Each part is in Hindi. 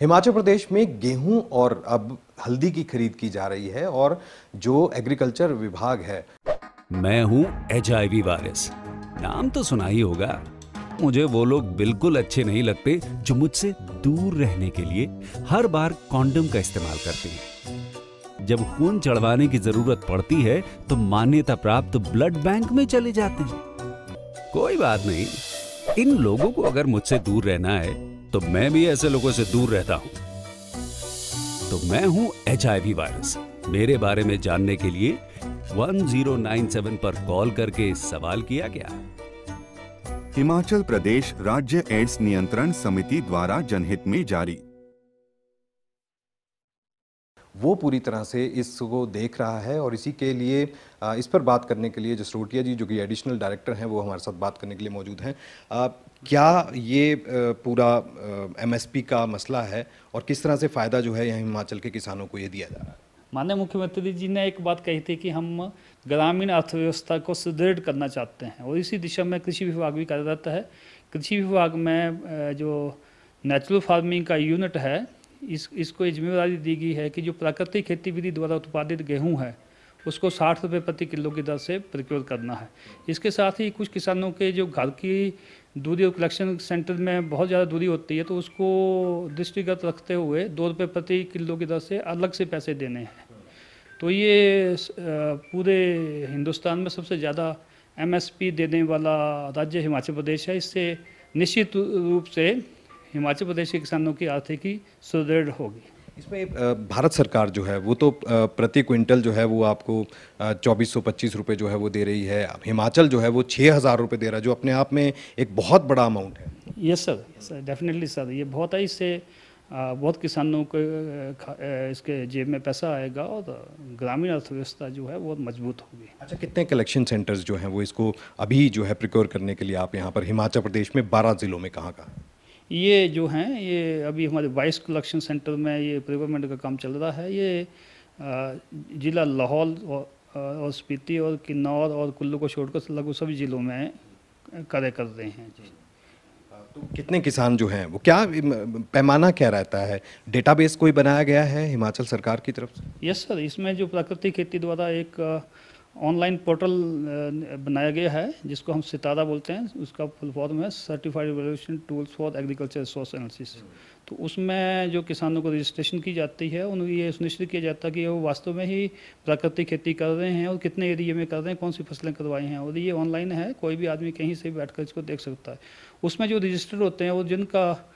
हिमाचल प्रदेश में गेहूं और अब हल्दी की खरीद की जा रही है और जो एग्रीकल्चर विभाग है। मैं हूं HIV वायरस, नाम तो सुना ही होगा। मुझे वो लोग बिल्कुल अच्छे नहीं लगते जो मुझसे दूर रहने के लिए हर बार कॉन्डम का इस्तेमाल करते हैं। जब खून चढ़वाने की जरूरत पड़ती है तो मान्यता प्राप्त ब्लड बैंक में चले जाते हैं। कोई बात नहीं, इन लोगों को अगर मुझसे दूर रहना है तो मैं भी ऐसे लोगों से दूर रहता हूं। तो मैं हूं HIV वायरस। मेरे बारे में जानने के लिए 1097 पर कॉल करके सवाल किया क्या? हिमाचल प्रदेश राज्य एड्स नियंत्रण समिति द्वारा जनहित में जारी। वो पूरी तरह से इसको देख रहा है और इसी के लिए इस पर बात करने के लिए जसरोटिया जी, जो कि एडिशनल डायरेक्टर हैं, वो हमारे साथ बात करने के लिए मौजूद हैं। क्या ये पूरा MSP का मसला है और किस तरह से फ़ायदा जो है यहाँ हिमाचल के किसानों को ये दिया जा रहा है? माननीय मुख्यमंत्री जी ने एक बात कही थी कि हम ग्रामीण अर्थव्यवस्था को सुदृढ़ करना चाहते हैं और इसी दिशा में कृषि विभाग भी कार्यरत है। कृषि विभाग में जो नेचुरल फार्मिंग का यूनिट है, इसको ये जिम्मेदारी दी गई है कि जो प्राकृतिक खेती विधि द्वारा उत्पादित गेहूं है उसको 60 रुपये प्रति किलो की दर से प्रोक्योर करना है। इसके साथ ही कुछ किसानों के जो घर की दूरी और कलेक्शन सेंटर में बहुत ज़्यादा दूरी होती है तो उसको दृष्टिगत रखते हुए 2 रुपये प्रति किलो की दर से अलग से पैसे देने हैं। तो ये पूरे हिंदुस्तान में सबसे ज़्यादा MSP देने वाला राज्य हिमाचल प्रदेश है। इससे निश्चित रूप से हिमाचल प्रदेश के किसानों की आर्थिकी सुदृढ़ होगी। इसमें भारत सरकार जो है वो तो प्रति क्विंटल जो है वो आपको 2425 रुपये जो है वो दे रही है। हिमाचल जो है वो 6000 रुपये दे रहा है, जो अपने आप में एक बहुत बड़ा अमाउंट है। यस सर, डेफिनेटली सर, ये बहुत है। इससे बहुत किसानों को इसके जेब में पैसा आएगा और ग्रामीण अर्थव्यवस्था जो है वो मजबूत होगी। अच्छा, कितने कलेक्शन सेंटर्स जो हैं वो इसको अभी जो है प्रिक्योर करने के लिए आप यहाँ पर हिमाचल प्रदेश में 12 ज़िलों में कहाँ ये जो हैं ये अभी हमारे 22 कलेक्शन सेंटर में ये प्रिक्योरमेंट का काम चल रहा है। ये ज़िला लाहौल और स्पीति और किन्नौर और कुल्लू को छोड़कर लगभग सभी ज़िलों में कार्य कर रहे हैं जी। तो कितने किसान जो हैं वो क्या पैमाना क्या रहता है? डेटाबेस कोई बनाया गया है हिमाचल सरकार की तरफ से? यस सर, इसमें जो प्राकृतिक खेती द्वारा एक ऑनलाइन पोर्टल बनाया गया है जिसको हम सितारा बोलते हैं। उसका फुल फॉर्म है certified evaluation tools for agriculture resource analysis. तो उसमें जो किसानों को रजिस्ट्रेशन की जाती है उन्हें ये सुनिश्चित किया जाता है कि वो वास्तव में ही प्राकृतिक खेती कर रहे हैं और कितने एरिया में कर रहे हैं, कौन सी फसलें करवाई हैं। और ये ऑनलाइन है, कोई भी आदमी कहीं से बैठकर इसको देख सकता है। उसमें जो रजिस्टर्ड होते हैं वो जिनका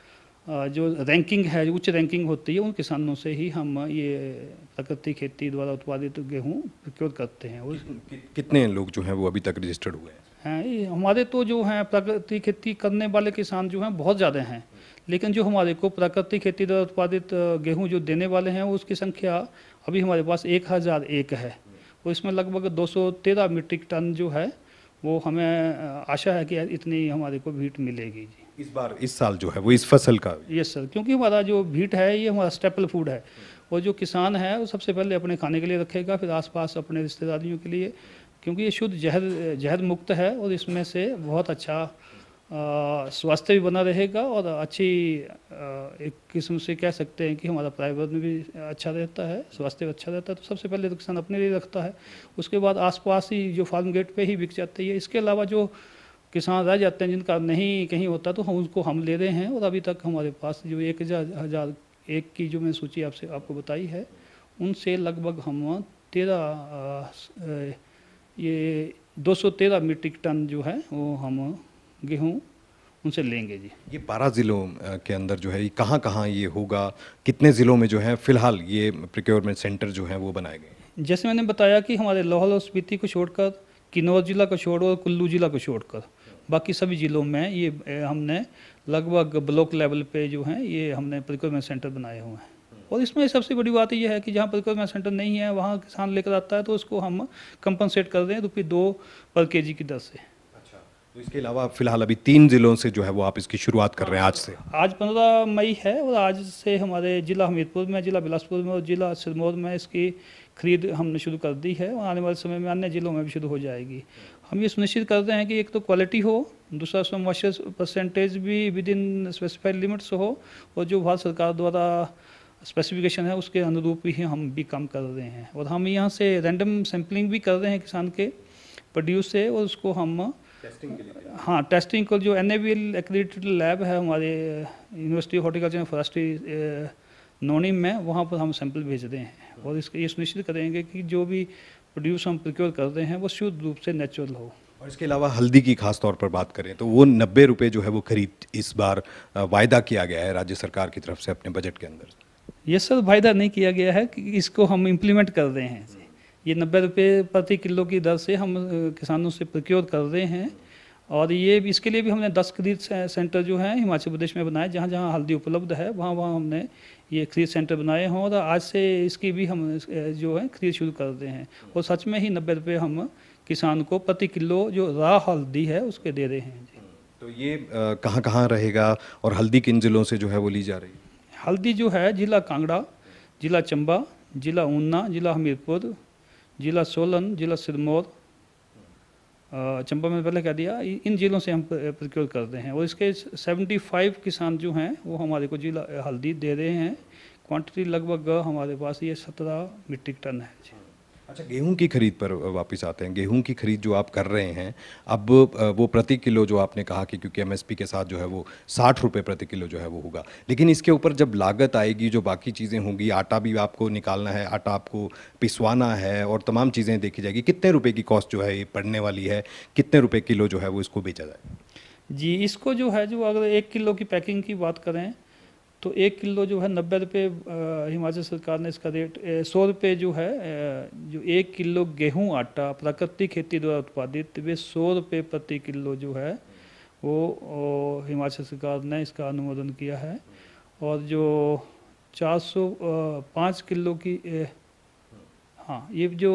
जो रैंकिंग है, उच्च रैंकिंग होती है, उन किसानों से ही हम ये प्राकृतिक खेती द्वारा उत्पादित गेहूँ प्रोक्योर करते हैं। कितने लोग जो हैं वो अभी तक रजिस्टर्ड हुए हैं? हमारे तो जो हैं प्राकृतिक खेती करने वाले किसान जो हैं बहुत ज़्यादा हैं, लेकिन जो हमारे को प्राकृतिक खेती द्वारा उत्पादित गेहूँ जो देने वाले हैं उसकी संख्या अभी हमारे पास 1001 है और इसमें लगभग 213 मीट्रिक टन जो है वो हमें आशा है कि इतनी हमारे को भीट मिलेगी जी। इस साल जो है वो इस फसल का? यस सर, क्योंकि हमारा जो भीट है ये हमारा स्टेपल फूड है और जो किसान है वो सबसे पहले अपने खाने के लिए रखेगा, फिर आसपास अपने रिश्तेदारियों के लिए, क्योंकि ये शुद्ध जहर मुक्त है और इसमें से बहुत अच्छा स्वास्थ्य भी बना रहेगा और अच्छी एक किस्म से कह सकते हैं कि हमारा पर्यावरण भी अच्छा रहता है, स्वास्थ्य अच्छा रहता है। तो सबसे पहले तो किसान अपने लिए रखता है, उसके बाद आसपास ही जो फार्म गेट पे ही बिक जाती है। इसके अलावा जो किसान रह जाते हैं जिनका नहीं कहीं होता तो हम उसको हम ले रहे हैं और अभी तक हमारे पास जो 1001 की जो मैंने सूची आपको बताई है उनसे लगभग हम 213 मीट्रिक टन जो है वो हम गेहूँ उनसे लेंगे जी। ये 12 ज़िलों के अंदर जो है ये कहाँ ये होगा? कितने ज़िलों में जो है फिलहाल ये प्रोक्योरमेंट सेंटर जो है वो बनाए गए? जैसे मैंने बताया कि हमारे लाहौल और स्पीति को छोड़कर, किन्नौर जिला को छोड़ और कुल्लू जिला को छोड़कर बाकी सभी ज़िलों में ये हमने लगभग ब्लॉक लेवल पे जो है ये हमने प्रोक्योरमेंट सेंटर बनाए हुए हैं। और इसमें सबसे बड़ी बात ये है कि जहाँ प्रोक्योरमेंट सेंटर नहीं है वहाँ किसान लेकर आता है तो उसको हम कंपनसेट कर दें ₹2 पर kg की दर से। अच्छा, तो इसके अलावा फिलहाल अभी 3 ज़िलों से जो है वो आप इसकी शुरुआत कर रहे हैं आज से? आज 15 मई है और आज से हमारे ज़िला हमीरपुर में, ज़िला बिलासपुर में और ज़िला सिरमौर में इसकी खरीद हमने शुरू कर दी है और आने वाले समय में अन्य ज़िलों में भी शुरू हो जाएगी। हम ये सुनिश्चित करते हैं कि एक तो क्वालिटी हो, दूसरा उसमें मॉइस्चर परसेंटेज भी विद इन स्पेसिफाइड लिमिट्स हो, और जो भारत सरकार द्वारा स्पेसिफिकेशन है उसके अनुरूप ही हम भी काम कर रहे हैं। और हम यहाँ से रैंडम सैम्पलिंग भी कर रहे हैं किसान के प्रोड्यूस से, और उसको हम हाँ टेस्टिंग को जो NABL एक्रेडिटेड लैब है हमारे university of horticulture and forestry नोनिम में, वहाँ पर हम सैंपल भेज रहे हैं। और इसके ये सुनिश्चित करेंगे कि जो भी प्रोड्यूस हम प्रोक्योर कर रहे हैं वो शुद्ध रूप से नेचुरल हो। और इसके अलावा हल्दी की खास तौर पर बात करें तो वो 90 रुपये जो है वो खरीद इस बार वायदा किया गया है राज्य सरकार की तरफ से अपने बजट के अंदर। ये सर वायदा नहीं किया गया है कि इसको हम इम्प्लीमेंट कर रहे हैं। ये 90 रुपये प्रति किलो की दर से हम किसानों से प्रोक्योर कर रहे हैं। और ये इसके लिए भी हमने 10 खरीद सेंटर जो हैं हिमाचल प्रदेश में बनाए, जहाँ जहाँ हल्दी उपलब्ध है वहाँ वहाँ हमने ये खरीद सेंटर बनाए हों। और आज से इसकी भी हम जो है खरीद शुरू कर रहे हैं। और सच में ही 90 रुपये हम किसान को प्रति किलो जो रा हल्दी है उसके दे रहे हैं। तो ये कहाँ कहाँ रहेगा और हल्दी किन जिलों से जो है वो ली जा रही है? हल्दी जो है जिला कांगड़ा, जिला चंबा, जिला ऊना, जिला हमीरपुर, जिला सोलन, जिला सिरमौर, चंबा में पहले कह दिया, इन जिलों से हम प्रोक्योर करते हैं। और इसके 75 किसान जो हैं वो हमारे को जिला हल्दी दे रहे हैं। क्वांटिटी लगभग हमारे पास ये 17 मीट्रिक टन है। अच्छा, गेहूं की खरीद पर वापस आते हैं। गेहूं की खरीद जो आप कर रहे हैं अब वो प्रति किलो जो आपने कहा कि क्योंकि MSP के साथ जो है वो 60 रुपये प्रति किलो जो है वो होगा, लेकिन इसके ऊपर जब लागत आएगी, जो बाकी चीज़ें होंगी, आटा भी आपको निकालना है, आटा आपको पिसवाना है और तमाम चीज़ें देखी जाएगी, कितने रुपए की कॉस्ट जो है ये पड़ने वाली है, कितने रुपए किलो जो है वो इसको बेचा जाए? जी, इसको जो है जो अगर 1 किलो की पैकिंग की बात करें तो 1 किलो जो है 90 रुपये हिमाचल सरकार ने इसका रेट 100 रुपये जो है जो 1 किलो गेहूं आटा प्राकृतिक खेती द्वारा उत्पादित वे 100 रुपये प्रति किलो जो है वो हिमाचल सरकार ने इसका अनुमोदन किया है। और जो 405 किलो की हाँ ये जो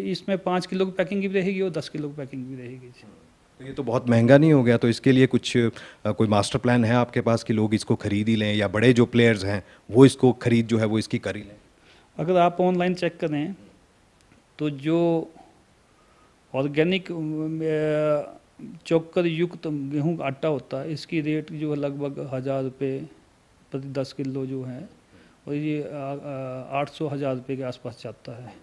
इसमें 5 किलो की पैकिंग भी रहेगी और 10 किलो की पैकिंग भी रहेगी। तो ये तो बहुत महंगा नहीं हो गया? तो इसके लिए कुछ कोई मास्टर प्लान है आपके पास कि लोग इसको खरीद ही लें, या बड़े जो प्लेयर्स हैं वो इसको खरीद जो है वो इसकी कर ही लें? अगर आप ऑनलाइन चेक करें तो जो ऑर्गेनिक चोकर युक्त गेहूं का आटा होता है इसकी रेट जो है लगभग 1000 रुपये प्रति 10 किलो जो है, और ये 800-1000 रुपये के आसपास जाता है।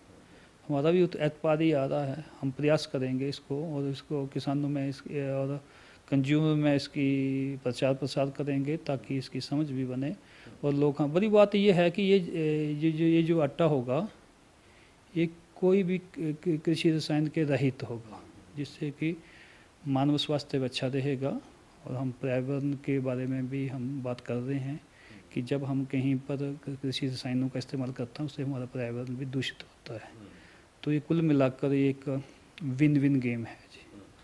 हमारा भी उत्पाद ही आ रहा है। हम प्रयास करेंगे इसको, और इसको किसानों में और कंज्यूमर में इसकी प्रचार प्रसार करेंगे ताकि इसकी समझ भी बने और लोग। हाँ, बड़ी बात ये है कि ये जो आटा होगा ये कोई भी कृषि रसायन के रहित होगा, जिससे कि मानव स्वास्थ्य अच्छा रहेगा। और हम पर्यावरण के बारे में भी हम बात कर रहे हैं कि जब हम कहीं पर कृषि रसायनों का इस्तेमाल करते हैं उससे हमारा पर्यावरण भी दूषित होता है। तो ये कुल मिलाकर एक विन विन गेम है जी।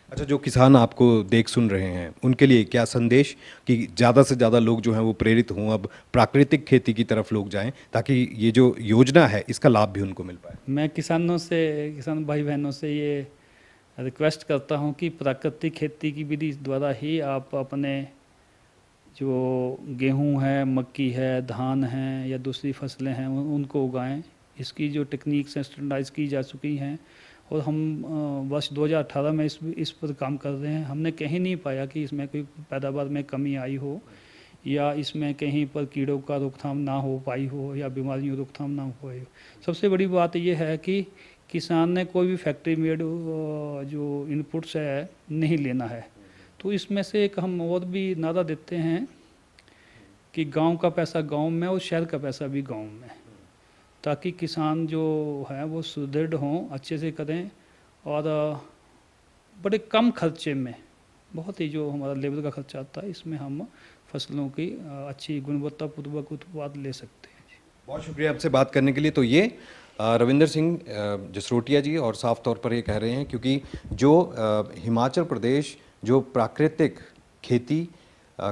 अच्छा, जो किसान आपको देख सुन रहे हैं उनके लिए क्या संदेश कि ज़्यादा से ज़्यादा लोग जो हैं वो प्रेरित हों, अब प्राकृतिक खेती की तरफ लोग जाएं, ताकि ये जो योजना है इसका लाभ भी उनको मिल पाए? मैं किसान भाई बहनों से ये रिक्वेस्ट करता हूं कि प्राकृतिक खेती की विधि द्वारा ही आप अपने जो गेहूं है, मक्की है, धान है या दूसरी फसलें हैं उनको उगाएं। इसकी जो टेक्निक्स हैं स्टैंडर्डाइज की जा चुकी हैं, और हम वर्ष 2018 में इस पर काम कर रहे हैं। हमने कहीं नहीं पाया कि इसमें कोई पैदावार में कमी आई हो, या इसमें कहीं पर कीड़ों का रोकथाम ना हो पाई हो, या बीमारियों रोकथाम ना हो पाई हो। सबसे बड़ी बात यह है कि किसान ने कोई भी फैक्ट्री मेड जो इनपुट्स है नहीं लेना है। तो इसमें से एक हम और भी नारा देते हैं कि गांव का पैसा गांव में और शहर का पैसा भी गांव में, ताकि किसान जो है वो सुदृढ़ हों, अच्छे से करें और बड़े कम खर्चे में, बहुत ही जो हमारा लेबर का खर्चा आता है इसमें हम फसलों की अच्छी गुणवत्तापूर्वक उत्पाद ले सकते हैं। बहुत शुक्रिया आपसे बात करने के लिए। तो ये रविंदर सिंह जसरोटिया जी और साफ तौर पर ये कह रहे हैं क्योंकि जो हिमाचल प्रदेश जो प्राकृतिक खेती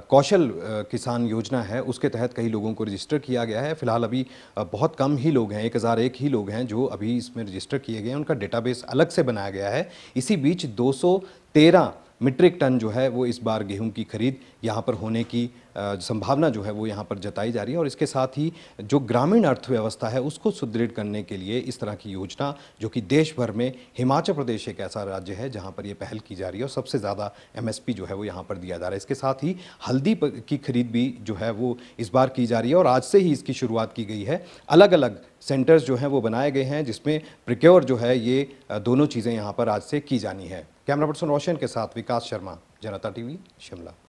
कौशल किसान योजना है उसके तहत कई लोगों को रजिस्टर किया गया है। फिलहाल अभी बहुत कम ही लोग हैं, 1001 ही लोग हैं जो अभी इसमें रजिस्टर किए गए हैं, उनका डेटाबेस अलग से बनाया गया है। इसी बीच 213 मीट्रिक टन जो है वो इस बार गेहूं की खरीद यहाँ पर होने की संभावना जो है वो यहाँ पर जताई जा रही है। और इसके साथ ही जो ग्रामीण अर्थव्यवस्था है उसको सुदृढ़ करने के लिए इस तरह की योजना, जो कि देश भर में हिमाचल प्रदेश एक ऐसा राज्य है जहाँ पर ये पहल की जा रही है और सबसे ज़्यादा MSP जो है वो यहाँ पर दिया जा रहा है। इसके साथ ही हल्दी की खरीद भी जो है वो इस बार की जा रही है और आज से ही इसकी शुरुआत की गई है। अलग अलग सेंटर्स जो हैं वो बनाए गए हैं जिसमें प्रिक्योर जो है ये दोनों चीज़ें यहाँ पर आज से की जानी है। कैमरा पर्सन रोशन के साथ विकास शर्मा, जनता TV, शिमला।